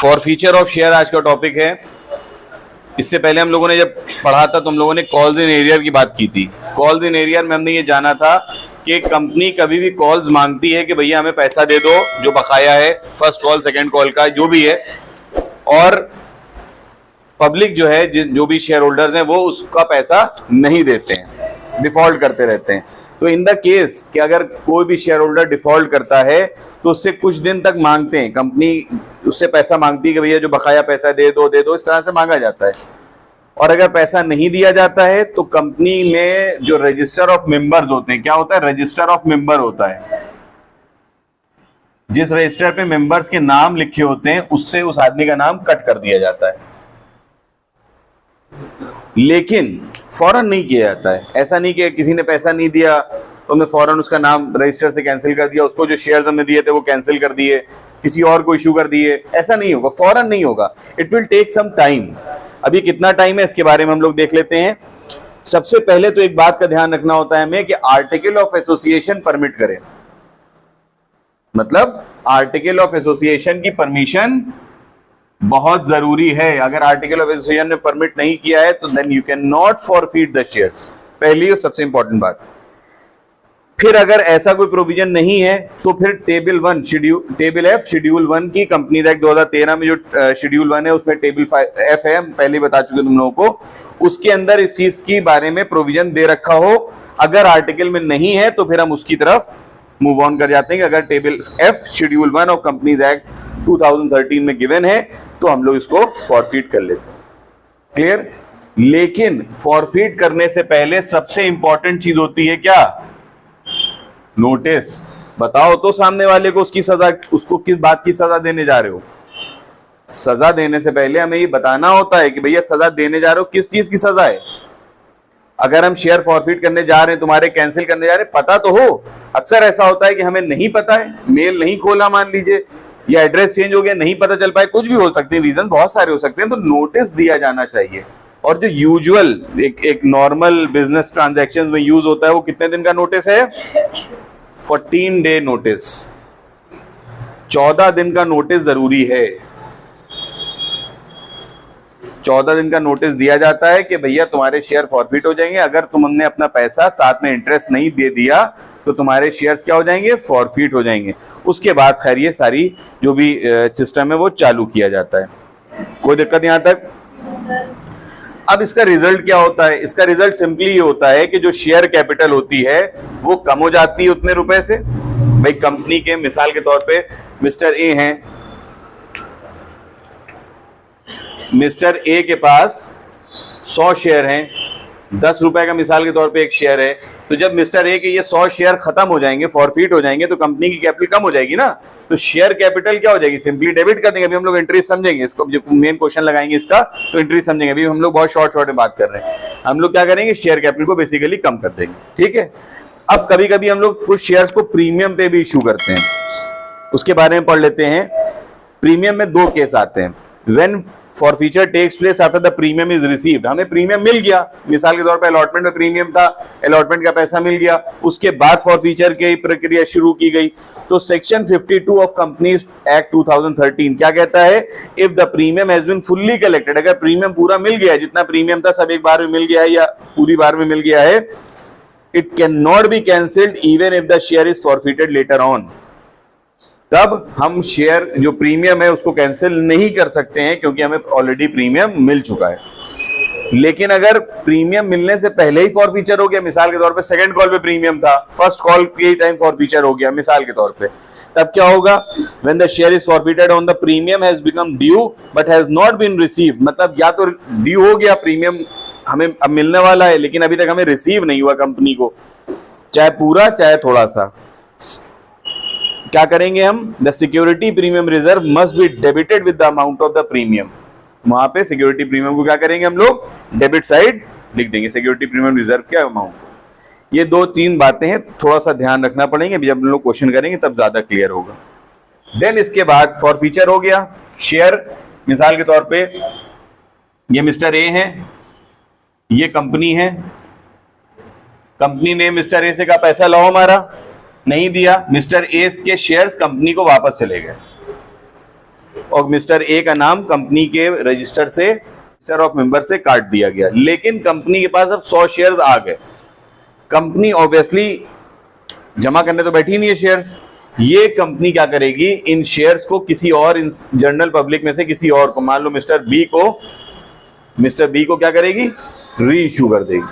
Forfeiture of share आज का topic है। इससे पहले हम लोगों ने जब पढ़ा था तो हम लोगों ने कॉल्स इन एरियर की बात की थी। कॉल्स इन एरियर में हमने ये जाना था कि कंपनी कभी भी कॉल्स मांगती है कि भैया हमें पैसा दे दो जो बकाया है, फर्स्ट कॉल सेकंड कॉल का जो भी है, और पब्लिक जो है जो भी शेयर होल्डर्स हैं वो उसका पैसा नहीं देते हैं, डिफॉल्ट करते रहते हैं। तो इन द केस कि अगर कोई भी शेयर होल्डर डिफॉल्ट करता है तो उससे कुछ दिन तक मांगते हैं, कंपनी उससे पैसा मांगती है कि भैया जो बकाया पैसा दे दो, इस तरह से मांगा जाता है। और अगर पैसा नहीं दिया जाता है तो कंपनी में जो रजिस्टर ऑफ मेंबर्स होते हैं, क्या होता है, रजिस्टर ऑफ मेंबर होता है। जिस रजिस्टर पे मेंबर्स के नाम लिखे होते हैं उससे उस आदमी का नाम कट कर दिया जाता है, लेकिन फौरन नहीं किया जाता है। ऐसा नहीं कि किसी ने पैसा नहीं दिया तो हमने फौरन उसका नाम रजिस्टर से कैंसिल कर दिया, उसको जो शेयर्स हमने दिए थे वो कैंसिल कर दिए, किसी और को इशू कर दिए। ऐसा नहीं होगा, फौरन नहीं होगा, it will take some time. अभी कितना टाइम है इसके बारे में हम लोग देख लेते हैं। सबसे पहले तो एक बात का ध्यान रखना होता है हमें कि आर्टिकल ऑफ एसोसिएशन परमिट करें, मतलब आर्टिकल ऑफ एसोसिएशन की परमिशन बहुत जरूरी है। अगर आर्टिकल ऑफ एसोसिएशन ने परमिट नहीं किया है तो then you can not forfeit the shares, पहली और सबसे इंपॉर्टेंट बात। फिर अगर ऐसा कोई प्रोविजन नहीं है तो फिर टेबल एफ शेड्यूल 1 की कंपनीज एक्ट 2013 में जो शेड्यूल 1 है उसमें टेबल एफ है, हम पहले बता चुके तुम लोगों को, उसके अंदर इस चीज के बारे में प्रोविजन दे रखा हो। अगर आर्टिकल में नहीं है तो फिर हम उसकी तरफ मूव ऑन कर जाते हैं कि अगर table F schedule 1 of companies act 2013 में गिवन है तो हम लोग इसको फॉरफीट कर लेते हैं। क्लियर? लेकिन फॉरफीट करने से पहले सबसे इंपॉर्टेंट चीज होती है क्या? नोटिस। बताओ तो सामने वाले को उसकी सजा, उसको किस बात की सजा देने जा रहे हो। सजा देने से पहले हमें ये बताना होता है कि भैया सजा देने जा रहे हो, किस चीज की सजा है। अगर हम शेयर फॉरफीट करने जा रहे हैं, तुम्हारे कैंसिल करने जा रहे हैं, पता तो हो। अक्सर ऐसा होता है कि हमें नहीं पता है, मेल नहीं खोला मान लीजिए, या एड्रेस चेंज हो गया, नहीं पता चल पाए, कुछ भी हो सकते हैं, रीजन बहुत सारे हो सकते हैं, तो नोटिस दिया जाना चाहिए। और जो यूजुअल एक नॉर्मल बिजनेस ट्रांजैक्शंस में यूज होता है वो कितने दिन का नोटिस है? 14 डे नोटिस, 14 दिन का नोटिस जरूरी है। 14 दिन का नोटिस दिया जाता है कि भैया तुम्हारे शेयर फॉरफीट हो जाएंगे। अगर तुमने अपना पैसा साथ में इंटरेस्ट नहीं दे दिया तो तुम्हारे शेयर्स क्या हो जाएंगे? फॉरफीट हो जाएंगे। उसके बाद खैर ये सारी जो भी सिस्टम है वो चालू किया जाता है। कोई दिक्कत यहां तक? अब इसका रिजल्ट क्या होता है? इसका रिजल्ट सिंपली ये होता है कि जो शेयर कैपिटल होती है वो कम हो जाती है उतने रुपए से। भाई कंपनी के मिसाल के तौर पे मिस्टर ए हैं, मिस्टर ए के पास 100 शेयर हैं, 10 रुपए का मिसाल के तौर पे एक शेयर है। तो जब मिस्टर ए के ये 100 शेयर खत्म हो जाएंगे, फॉरफीट हो जाएंगे, तो कंपनी की कैपिटल कम हो जाएगी ना। तो शेयर कैपिटल क्या हो जाएगी? सिंपली डेबिट कर देंगे। अभी हम लोग इंटरेस्ट समझेंगे इसको, जो मेन क्वेश्चन लगाएंगे इसका तो इंटरेस्ट समझेंगे। अभी हम लोग बहुत शॉर्ट में बात कर रहे हैं। हम लोग क्या करेंगे? शेयर कैपिटल को बेसिकली कम कर देंगे। ठीक है। अब कभी कभी हम लोग कुछ शेयर्स को प्रीमियम पे भी इशू करते हैं, उसके बारे में पढ़ लेते हैं। प्रीमियम में 2 केस आते हैं। When forfeiture takes place after the premium is received, हमें प्रीमियम मिल गया, मिसाल के तौर पे अलॉटमेंट में प्रीमियम था, अलॉटमेंट का पैसा मिल गया, उसके बाद फॉरफीचर की प्रक्रिया शुरू की गई। तो सेक्शन 52 ऑफ कंपनीज एक्ट 2013 क्या कहता है? If the premium has been fully collected, अगर प्रीमियम पूरा मिल गया, जितना प्रीमियम था सब एक बार में मिल गया है या पूरी बार में मिल गया है, it can not be cancelled even if the share is forfeited later on. तब हम शेयर जो प्रीमियम है उसको कैंसिल नहीं कर सकते हैं क्योंकि हमें ऑलरेडी प्रीमियम मिल चुका है। लेकिन अगर प्रीमियम मिलने से पहले ही फॉरफीचर हो गया, मिसाल के तौर पे सेकंड कॉल पे प्रीमियम था, फर्स्ट कॉल के टाइम फॉरफीचर हो गया मिसाल के तौर पे, तब क्या होगा? When the share is forfeited on the premium has become due but has not been received, मतलब या तो ड्यू हो गया, प्रीमियम हमें अब मिलने वाला है लेकिन अभी तक हमें रिसीव नहीं हुआ कंपनी को, चाहे पूरा चाहे थोड़ा सा। क्या करेंगे हम? The security premium reserve must be debited with the amount of the premium. वहां पे सिक्योरिटी प्रीमियम को क्या करेंगे हम लोग? डेबिट साइड लिख देंगे, सिक्योरिटी प्रीमियम रिजर्व क्या अमाउंट। ये 2-3 बातें हैं, थोड़ा सा ध्यान रखना पड़ेंगे, जब हम लोग क्वेश्चन करेंगे तब ज्यादा क्लियर होगा। देन इसके बाद फॉरफीचर हो गया। शेयर मिसाल के तौर पे ये मिस्टर ए है, ये कंपनी है, कंपनी ने मिस्टर ए से कहा पैसा लाओ हमारा, नहीं दिया, मिस्टर ए के शेयर्स कंपनी को वापस चले गए। और मिस्टर ए का नाम कंपनी के रजिस्टर से, रजिस्टर ऑफ मेंबर से काट दिया गया। लेकिन कंपनी के पास अब 100 शेयर्स आ गए। कंपनी ऑब्वियसली जमा करने तो बैठी नहीं है शेयर्स। ये कंपनी क्या करेगी, इन शेयर्स को किसी और जनरल पब्लिक में से किसी और को, मान लो मिस्टर बी को क्या करेगी, री इशू कर देगी।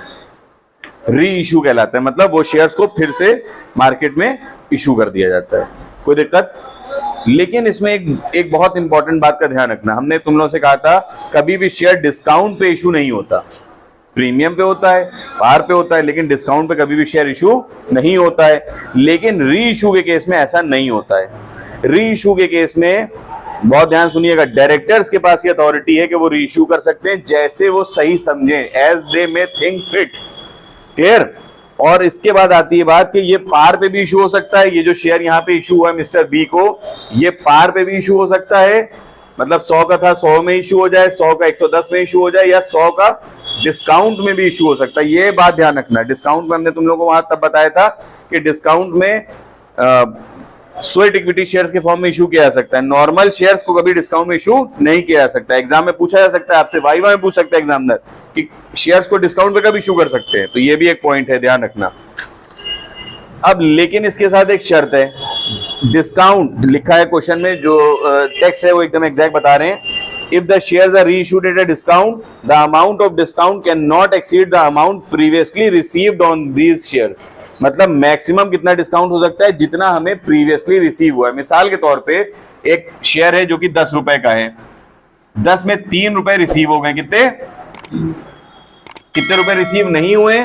री इशू कहलाता है, मतलब वो शेयर्स को फिर से मार्केट में इशू कर दिया जाता है। कोई दिक्कत? लेकिन इसमें एक बहुत इंपॉर्टेंट बात का ध्यान रखना। हमने तुम लोगों से कहा था कभी भी शेयर डिस्काउंट पे इशू नहीं होता। प्रीमियम पे होता है, पार पे होता है, लेकिन डिस्काउंट पे कभी भी शेयर इशू नहीं होता है। लेकिन री इशू के केस में ऐसा नहीं होता है। री इशू के केस में बहुत ध्यान सुनिएगा, डायरेक्टर्स के पास ये अथॉरिटी है कि वो री इशू कर सकते हैं जैसे वो सही समझें, as they may think fit. Clear? और इसके बाद आती है बात कि ये पार पे भी इशू हो सकता है। ये जो शेयर यहाँ पे इशू हुआ है मिस्टर बी को, ये पार पे भी इशू हो सकता है, मतलब 100 का था 100 में इशू हो जाए, 100 का 110 में इशू हो जाए, या 100 का डिस्काउंट में भी इशू हो सकता है। ये बात ध्यान रखना। डिस्काउंट में हमने तुम लोगों को वहां तब बताया था कि डिस्काउंट में स्वेट इक्विटी शेयर्स के फॉर्म में इशू किया जा सकता है। नॉर्मल शेयर्स को कभी डिस्काउंट में इशू नहीं किया जा सकता। एग्जाम में पूछा जा सकता है, आपसे वाइवा में पूछ सकता है एग्जामिनर कि शेयर्स को डिस्काउंट पे कब इशू कर सकते हैं। तो ये भी एक पॉइंट है, ध्यान रखना। अब लेकिन इसके साथ एक शर्त है, डिस्काउंट लिखा है क्वेश्चन में, जो टेक्स्ट है वो एकदम एग्जैक्ट बता रहे हैं। If the shares are reissued at a discount, the amount of discount cannot exceed the amount previously received on these shares. मतलब मैक्सिमम कितना डिस्काउंट हो सकता है, जितना हमें प्रीवियसली रिसीव हुआ है। मिसाल के तौर पे एक शेयर है जो कि 10 रुपए का है, 10 में 3 रुपए रिसीव हो गए। कितने रुपए रिसीव नहीं हुए?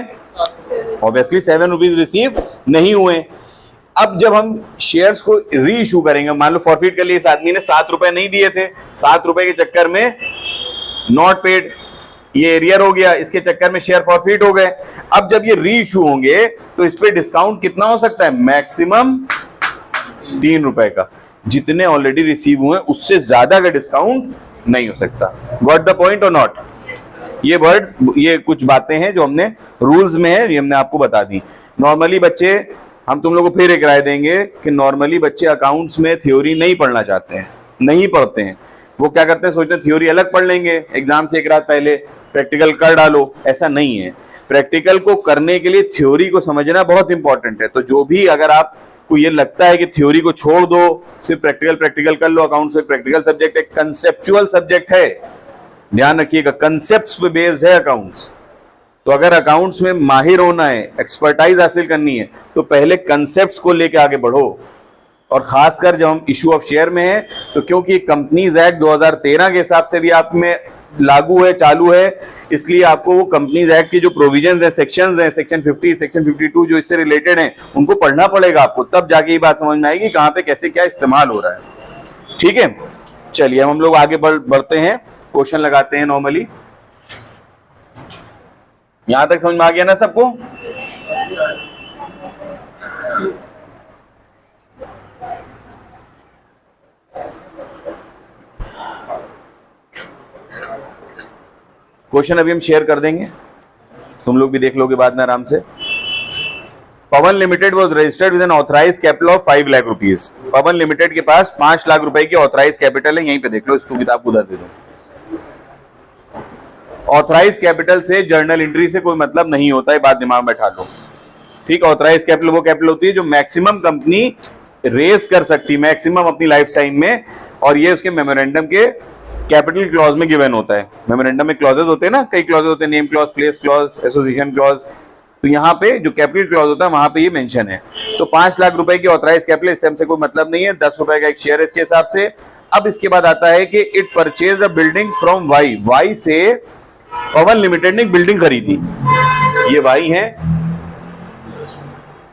ऑब्वियसली 7 रुपीज रिसीव नहीं हुए। अब जब हम शेयर्स को री इशू करेंगे, मान लो फॉरफिट के लिए इस आदमी ने 7 रुपए नहीं दिए थे, 7 रुपए के चक्कर में नॉट पेड, ये एरियर हो गया, इसके चक्कर में शेयर फॉरफिट हो गए। अब जब ये री इशू होंगे तो इस पे डिस्काउंट कितना हो सकता है? मैक्सिमम 3 रुपए का। जितने ऑलरेडी रिसीव हुए उससे ज्यादा का डिस्काउंट नहीं हो सकता। Got the point or not? ये वर्ड्स, ये कुछ बातें हैं जो हमने रूल्स में है, ये हमने आपको बता दी। नॉर्मली बच्चे, हम तुम लोगों को फिर एक राय देंगे कि नॉर्मली बच्चे अकाउंट्स में थ्योरी नहीं पढ़ना चाहते हैं, नहीं पढ़ते हैं। वो क्या करते हैं, सोचते हैं थ्योरी अलग पढ़ लेंगे, एग्जाम से एक रात पहले प्रैक्टिकल कर डालो। ऐसा नहीं है। प्रैक्टिकल को करने के लिए थ्योरी को समझना बहुत इंपॉर्टेंट है। तो जो भी, अगर आपको ये लगता है कि थ्योरी को छोड़ दो, सिर्फ प्रैक्टिकल कर लो, अकाउंट्स में प्रैक्टिकल सब्जेक्ट है, कंसेप्चुअल सब्जेक्ट है, ध्यान रखिएगा, कंसेप्ट्स पे बेस्ड है अकाउंट्स। तो अगर अकाउंट्स में माहिर होना है, एक्सपर्टाइज हासिल करनी है, तो पहले कंसेप्ट्स को लेके आगे बढ़ो। और खासकर जब हम इशू ऑफ शेयर में है, तो क्योंकि कंपनीज एक्ट 2013 के हिसाब से भी आप में लागू है, चालू है, इसलिए आपको वो कंपनीज एक्ट की जो प्रोविजंस है, सेक्शंस हैं, सेक्शन 50, सेक्शन 52 जो इससे रिलेटेड हैं, उनको पढ़ना पड़ेगा आपको, तब जाके ये बात समझ में आएगी कहाँ पे कैसे क्या इस्तेमाल हो रहा है। ठीक है, चलिए हम लोग आगे बढ़ते हैं, क्वेश्चन लगाते हैं। नॉर्मली यहां तक समझ में आ गया ना सबको? क्वेश्चन अभी हम शेयर कर देंगे, तुम लोग भी देख लोगे बाद में आराम से। पवन limited was registered with an authorised capital of 5 lakh rupees. Pavan limited के पास 5 लाख रुपए की ऑथराइज कैपिटल है, यहीं पे देख लो, इसको किताब उधर दे दो। ऑथराइज कैपिटल से जर्नल एंट्री से कोई मतलब नहीं होता है, बात दिमाग में बैठा लो। ठीक, ऑथराइज कैपिटल वो कैपिटल होती है जो मैक्सिमम कंपनी रेस कर सकती, मैक्सिमम अपनी लाइफ टाइम में, और ये उसके मेमोरेंडम के कैपिटल क्लॉज में गिवन होता है। मेमोरेंडम में क्लॉजेस होते हैं ना, कई क्लॉजेस होते हैं, name clause, place clause, association clause. तो यहाँ पे जो कैपिटल क्लॉज होता है वहां पे ये मेंशन है। तो 5 लाख रुपए की ऑथराइज कैपिटल, इससे हमसे कोई मतलब नहीं है, 10 रुपए का एक शेयर है इसके हिसाब से। अब इसके बाद आता है कि it purchase a building from Y. Y से पवन लिमिटेड ने एक बिल्डिंग खरीदी, ये वाई है,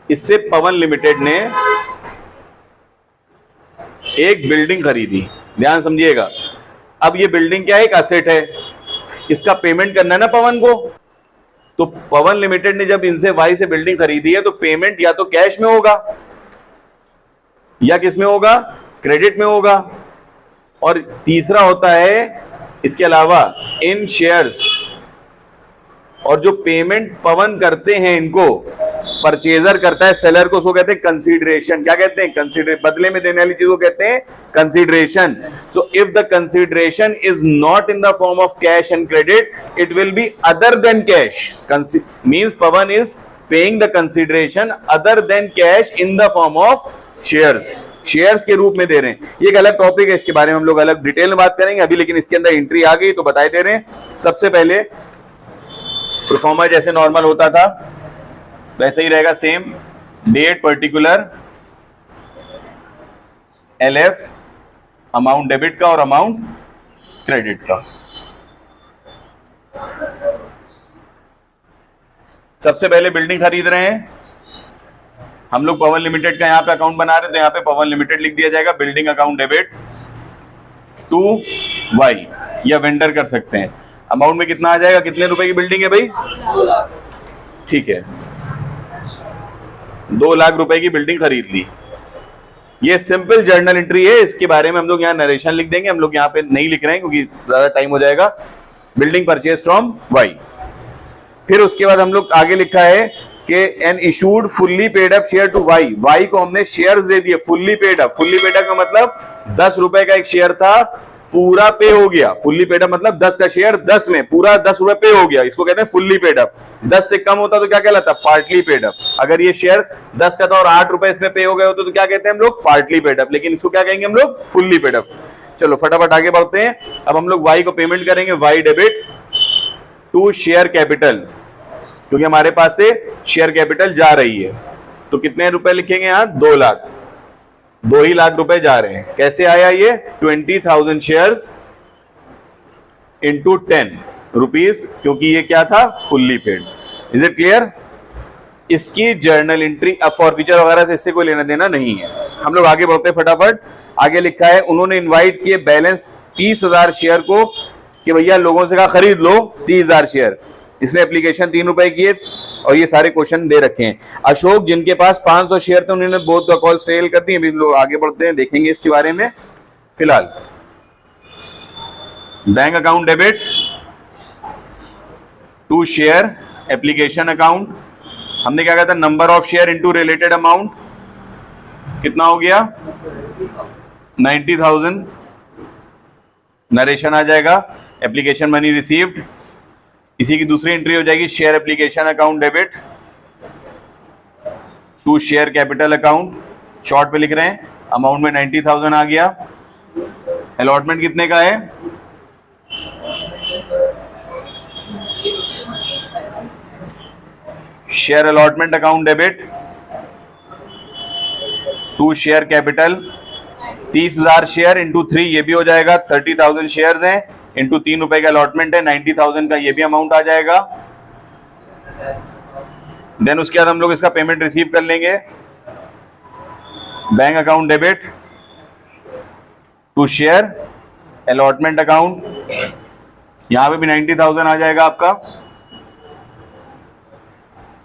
इससे पवन लिमिटेड ने एक बिल्डिंग खरीदी। ध्यान समझिएगा, अब ये बिल्डिंग क्या है, एक असेट है, इसका पेमेंट करना है ना पवन को। तो पवन लिमिटेड ने जब इनसे वाई से बिल्डिंग खरीदी है, तो पेमेंट या तो कैश में होगा या किस में होगा, क्रेडिट में होगा। और तीसरा होता है इसके अलावा इन शेयर्स, और जो पेमेंट पवन करते हैं इनको, परचेजर करता है सेलर को, उसको कहते हैं कंसीडरेशन। क्या कहते हैं? कंसीडर, बदले में देने वाली चीज को कहते हैं consideration. So if the consideration is not in the form of cash and credit, it will be other than cash. Means Pawan is paying the consideration other than cash in the form of shares. Shares के रूप में दे रहे हैं। ये एक अलग topic है, इसके बारे में हम लोग अलग डिटेल में बात करेंगे अभी, लेकिन इसके अंदर एंट्री आ गई तो बता दे रहे हैं। सबसे पहले प्रोफार्मा जैसे नॉर्मल होता था वैसे ही रहेगा, same date particular, LF amount debit का और अमाउंट क्रेडिट का। सबसे पहले बिल्डिंग खरीद रहे हैं हम लोग, पवन लिमिटेड का यहाँ पे अकाउंट बना रहे हैं तो यहाँ पे पवन लिमिटेड लिख दिया जाएगा, building account debit to Y, या वेंडर कर सकते हैं। अमाउंट में कितना आ जाएगा? कितने रुपए की बिल्डिंग है भाई? 2 लाख। ठीक है, 2 लाख रुपए की बिल्डिंग खरीद ली। ये सिंपल जर्नल एंट्री है, इसके बारे में हम लोग यहाँ नरेशन लिख देंगे, हम लोग यहाँ पे नहीं लिख रहे हैं क्योंकि ज्यादा टाइम हो जाएगा। Building purchase from Y. फिर उसके बाद हम लोग आगे लिखा है कि an issued fully paid up share to Y. Y को हमने शेयर्स दे दिए fully paid up. Fully paid up का मतलब 10 रुपए का एक शेयर था, पूरा पे हो गया। फुल्ली पेड अप मतलब 10 का शेयर 10 में पूरा 10 रुपए पे हो गया, इसको कहते हैं फुल्ली पेड अप। 10 से कम होता तो क्या कहलाता? Partly paid up. अगर ये शेयर 10 का था और 8 रुपए इसमें पे हो गए होते तो क्या कहते हैं हम लोग? Partly paid up. लेकिन इसको क्या कहेंगे हम लोग? Fully paid up. चलो फटाफट आगे बढ़ते हैं। अब हम लोग वाई को पेमेंट करेंगे, Y debit to share capital, क्योंकि हमारे पास से शेयर कैपिटल जा रही है। तो कितने रुपए लिखेंगे यहाँ? 2 लाख। 2 ही लाख रुपए जा रहे हैं। कैसे आया ये? 20,000 शेयर्स इंटू 10 रुपीज, क्योंकि ये क्या था? Fully paid. Is it clear? इसकी जर्नल एंट्री अब फॉरफीचर वगैरह से इससे कोई लेना देना नहीं है। हम लोग आगे बढ़ते हैं फटाफट। आगे लिखा है उन्होंने इनवाइट किए बैलेंस 30,000 शेयर को, कि भैया लोगों से कहा खरीद लो 30,000 शेयर। इसमें एप्लीकेशन 3 रुपए की है और ये सारे क्वेश्चन दे रखे हैं। अशोक जिनके पास 500 शेयर थे उन्होंने बोथ द कॉल्स फेल कर दी। अभी लोग आगे बढ़ते हैं, देखेंगे इसके बारे में। फिलहाल bank account debit to share application account, हमने क्या कहा था? Number of share into related amount. कितना हो गया? 90,000। नरेशन आ जाएगा, एप्लीकेशन मनी रिसीव्ड। इसी की दूसरी एंट्री हो जाएगी share application account debit to share capital account. Short पे लिख रहे हैं, अमाउंट में 90,000 आ गया। अलॉटमेंट कितने का है? Share allotment account debit to share capital 30,000 share into 3, ये भी हो जाएगा। 30,000 शेयर्स हैं इंटू 3 रुपए का अलॉटमेंट है, 90,000 का ये भी अमाउंट आ जाएगा। देन उसके बाद हम लोग इसका पेमेंट रिसीव कर लेंगे। Bank account debit to share allotment account, यहां पे भी 90,000 आ जाएगा आपका।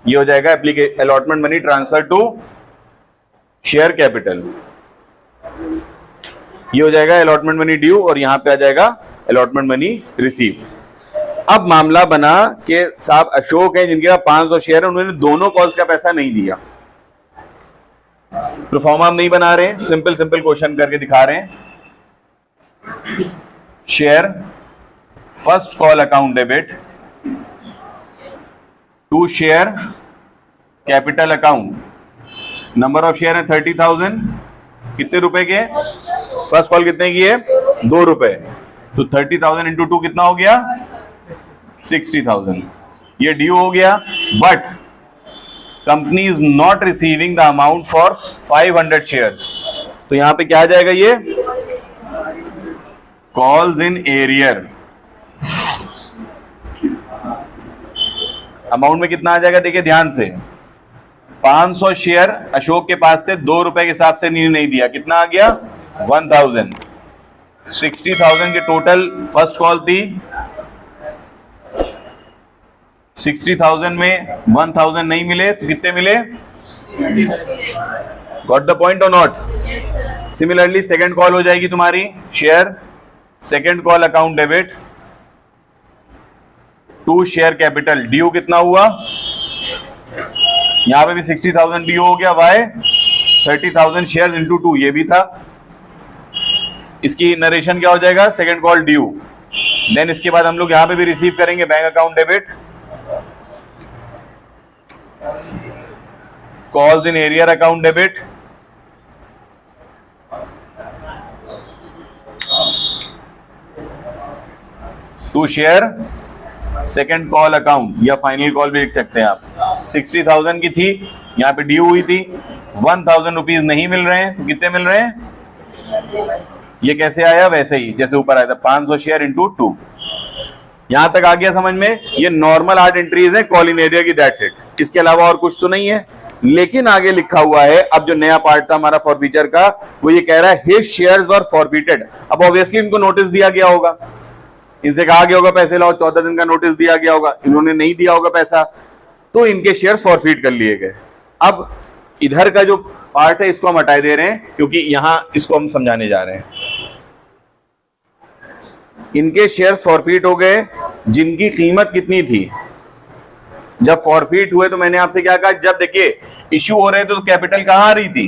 ये हो जाएगा allotment money transfer to share capital. ये हो जाएगा अलॉटमेंट मनी ड्यू और यहां पे आ जाएगा अलॉटमेंट मनी रिसीव। अब मामला बना कि साहब अशोक है जिनके पास 500 शेयर है, उन्होंने दोनों कॉल्स का पैसा नहीं दिया। प्रोफॉर्मा हम नहीं बना रहे हैं, सिंपल क्वेश्चन करके दिखा रहे हैं। Share first call account debit to share capital account, number of share है 30,000। कितने रुपए के? फर्स्ट कॉल कितने की है? 2 रुपए। तो 30,000 इंटू 2 कितना हो गया? 60,000। ये ड्यू हो गया, but company is not receiving the amount for 500 shares. तो यहां पे क्या आ जाएगा? ये कॉल्स इन एरियर। अमाउंट में कितना आ जाएगा? देखिए ध्यान से, 500 शेयर अशोक के पास थे, 2 रुपए के हिसाब से नहीं दिया। कितना आ गया? 1,000। 60,000 के टोटल फर्स्ट कॉल थी। 60,000 में 1,000 नहीं मिले तो कितने मिले? Got the point or not? Similarly second call हो जाएगी तुम्हारी share second call account debit to share capital. Due कितना हुआ? यहाँ पे भी 60,000 डी हो गया, वाई 30,000 शेयर इंटू 2, ये भी था। इसकी नरेशन क्या हो जाएगा, सेकंड कॉल ड्यू। देन इसके बाद हम लोग यहाँ पे भी रिसीव करेंगे bank account debit, calls in arrear account debit, to share second call account, या फाइनल कॉल भी लिख सकते हैं आप। 60,000 की थी, यहाँ पे ड्यू हुई थी, 1,000 रुपीज नहीं मिल रहे हैं, तो कितने मिल रहे हैं, ये कैसे आया, वैसे ही जैसे ऊपर आया था, 500 शेयर इंटू 2। यहां तक आ गया समझ में। ये नॉर्मल हार्ड एंट्रीज है कॉल इन एरिया की, दैट्स इट, इसके अलावा और कुछ तो नहीं है। लेकिन आगे लिखा हुआ है, अब जो नया पार्ट था हमारा फॉरफीचर का, वो ये कह रहा है हिज शेयर्स वर फॉरफीटेड। अब ऑब्वियसली इनको नोटिस दिया गया होगा, इनसे कहा गया होगा पैसे लाओ, 14 दिन का नोटिस दिया गया होगा, इन्होंने नहीं दिया होगा पैसा, तो इनके शेयर्स फॉरफीट कर लिए गए। अब इधर का जो पार्ट है इसको हम हटा दे रहे हैं, क्योंकि यहां इसको हम समझाने जा रहे हैं। इनके शेयर्स फॉरफीट हो गए जिनकी कीमत कितनी थी। जब फॉरफीट हुए तो मैंने आपसे क्या कहा, जब देखिए इश्यू हो रहे थे तो कैपिटल कहां आ रही थी,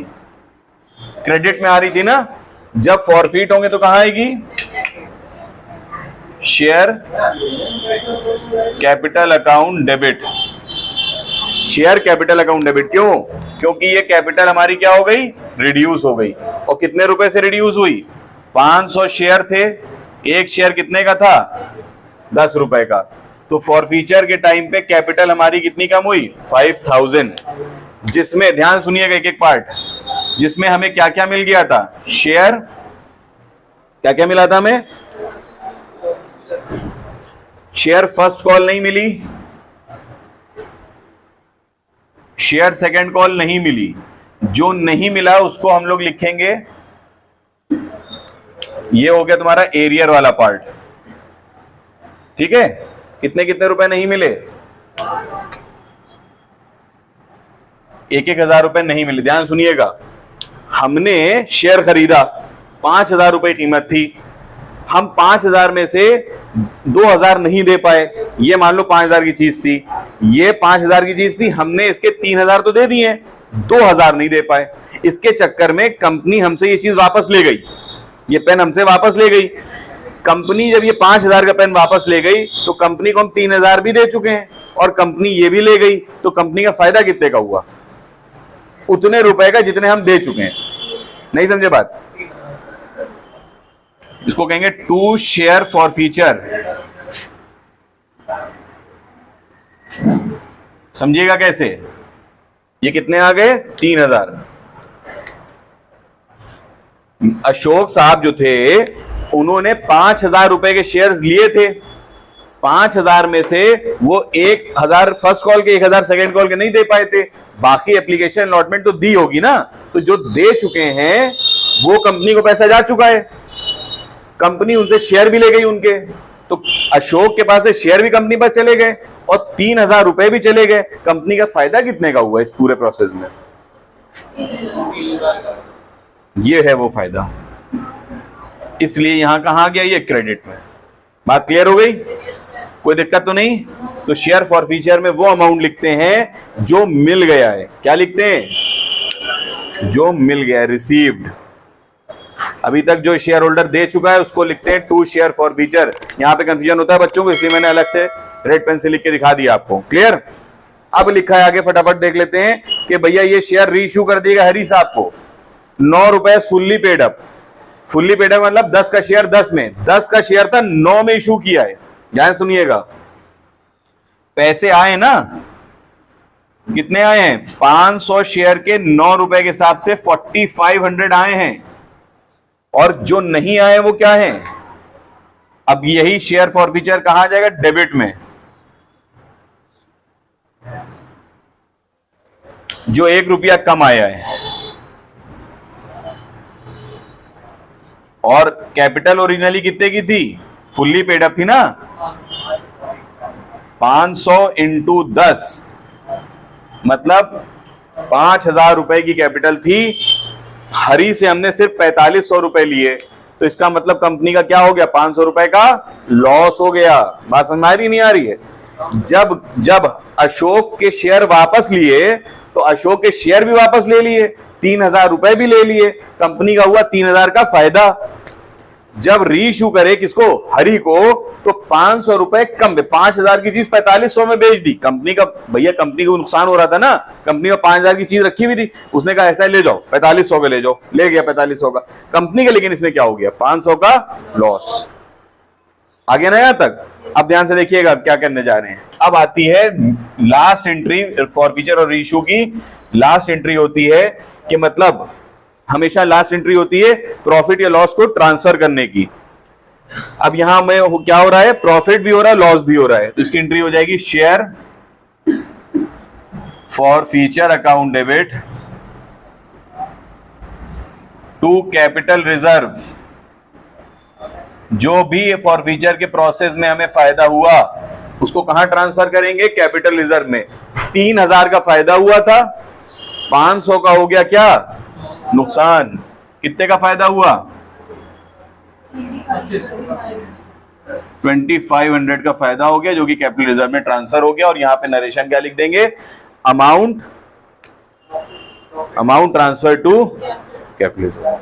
क्रेडिट में आ रही थी ना। जब फॉरफीट होंगे तो कहां आएगी, share capital account debit. Share capital account debit क्यों, क्योंकि ये कैपिटल हमारी क्या हो गई, रिड्यूस हो गई। और कितने रुपए से रिड्यूस हुई, 500 शेयर थे, एक शेयर कितने का था, 10 रुपए का। तो फॉरफीचर के टाइम पे कैपिटल हमारी कितनी कम हुई, 5,000, जिसमें ध्यान सुनिएगा एक एक पार्ट, जिसमें हमें क्या क्या मिल गया था, शेयर, क्या क्या मिला था हमें, शेयर फर्स्ट कॉल नहीं मिली, शेयर सेकंड कॉल नहीं मिली। जो नहीं मिला उसको हम लोग लिखेंगे, ये हो गया तुम्हारा एरियर वाला पार्ट, ठीक है। कितने कितने रुपए नहीं मिले, 1,000 रुपए नहीं मिले। ध्यान सुनिएगा, हमने शेयर खरीदा, 5,000 रुपए कीमत थी, हम 5,000 में से 2,000 नहीं दे पाए। ये मान लो 5,000 की चीज थी, ये 5,000 की चीज थी, हमने इसके 3,000 तो दे दिए, 2,000 नहीं दे पाए। इसके चक्कर में कंपनी हमसे ये चीज वापस ले गई, ये पेन हमसे वापस ले गई। कंपनी जब ये 5,000 का पेन वापस ले गई तो कंपनी को हम 3,000 भी दे चुके हैं, और कंपनी ये भी ले गई, तो कंपनी का फायदा कितने का हुआ, उतने रुपए का जितने हम दे चुके हैं। नहीं समझे बात, इसको कहेंगे टू शेयर फॉरफीचर। समझिएगा कैसे, ये कितने आ गए, 3,000। अशोक साहब जो थे उन्होंने 5,000 रुपए के शेयर्स लिए थे, 5,000 में से वो 1,000 फर्स्ट कॉल के, 1,000 सेकंड कॉल के नहीं दे पाए थे, बाकी एप्लीकेशन अलॉटमेंट तो दी होगी ना। तो जो दे चुके हैं वो कंपनी को पैसा जा चुका है, कंपनी उनसे शेयर भी ले गई उनके, तो अशोक के पास से शेयर भी कंपनी पर चले गए और 3,000 रुपए भी चले गए। कंपनी का फायदा कितने का हुआ इस पूरे प्रोसेस में, ये है वो फायदा। इसलिए यहां कहा गया, ये क्रेडिट में। बात क्लियर हो गई, कोई दिक्कत तो नहीं। तो शेयर फॉरफीचर में वो अमाउंट लिखते हैं जो मिल गया है। क्या लिखते हैं, जो मिल गया है, रिसीव्ड। अभी तक जो शेयर होल्डर दे चुका है उसको लिखते हैं टू शेयर फॉरफीचर। यहां पे कंफ्यूजन होता है बच्चों को, इसलिए मैंने अलग से रेड पेन से लिख के दिखा दिया आपको। क्लियर। अब लिखा है आगे, फटाफट देख लेते हैं कि भैया ये शेयर रीइश्यू कर दिएगा हरी साहब को, 9 रुपए fully paid up. Fully paid up मतलब 10 का शेयर 10 में, 10 का शेयर था 9 में इशू किया है। ध्यान सुनिएगा, पैसे आए ना, कितने आए हैं, 500 शेयर के 9 रुपए के हिसाब से 4500 आए हैं। और जो नहीं आए वो क्या है, अब यही शेयर फॉरफीचर कहा जाएगा डेबिट में। जो 1 रुपया कम आया है, और कैपिटल ओरिजिनली कितने की थी, फुल्ली पेड अप थी ना, 500 इंटू 10 मतलब 5,000 रुपए की कैपिटल थी, हरी से हमने सिर्फ 4500 रुपए लिए, तो इसका मतलब कंपनी का क्या हो गया, 500 रुपए का लॉस हो गया। बात समझ आ रही नहीं आ रही है। जब अशोक के शेयर वापस लिए तो तो अशोक के शेयर भी वापस ले लिए, 3,000 रुपए भी ले लिए, कंपनी का हुआ 3,000 का फायदा। जब रीइश्यू करे किसको, हरि को, तो 500 रुपए कम में 5,000 की चीज 4500 में बेच दी। कंपनी का भैया, कंपनी को नुकसान हो रहा था ना, कंपनी का 5,000 की चीज रखी हुई थी, उसने कहा ऐसा ले जाओ 4500 पे ले जाओ, ले गया 4500 का कंपनी का, लेकिन इसमें क्या हो गया, 500 का लॉस। आ गया ना यहां तक। अब ध्यान से देखिएगा क्या करने जा रहे हैं। अब आती है लास्ट एंट्री फॉरफीचर और रीइश्यू की। लास्ट एंट्री होती है कि मतलब हमेशा लास्ट एंट्री होती है प्रॉफिट या लॉस को ट्रांसफर करने की। अब यहां में क्या हो रहा है, प्रॉफिट भी हो रहा है, लॉस भी हो रहा है, तो इसकी एंट्री हो जाएगी share forfeiture account debit to capital reserve. जो भी फॉरफीचर के प्रोसेस में हमें फायदा हुआ उसको कहां ट्रांसफर करेंगे, कैपिटल रिजर्व में। 3,000 का फायदा हुआ था, 500 का हो गया क्या, नुकसान। कितने का फायदा हुआ, 2500 का फायदा हो गया, जो कि कैपिटल रिजर्व में ट्रांसफर हो गया। और यहां पे नरेशन क्या लिख देंगे, amount transfer to capital reserve.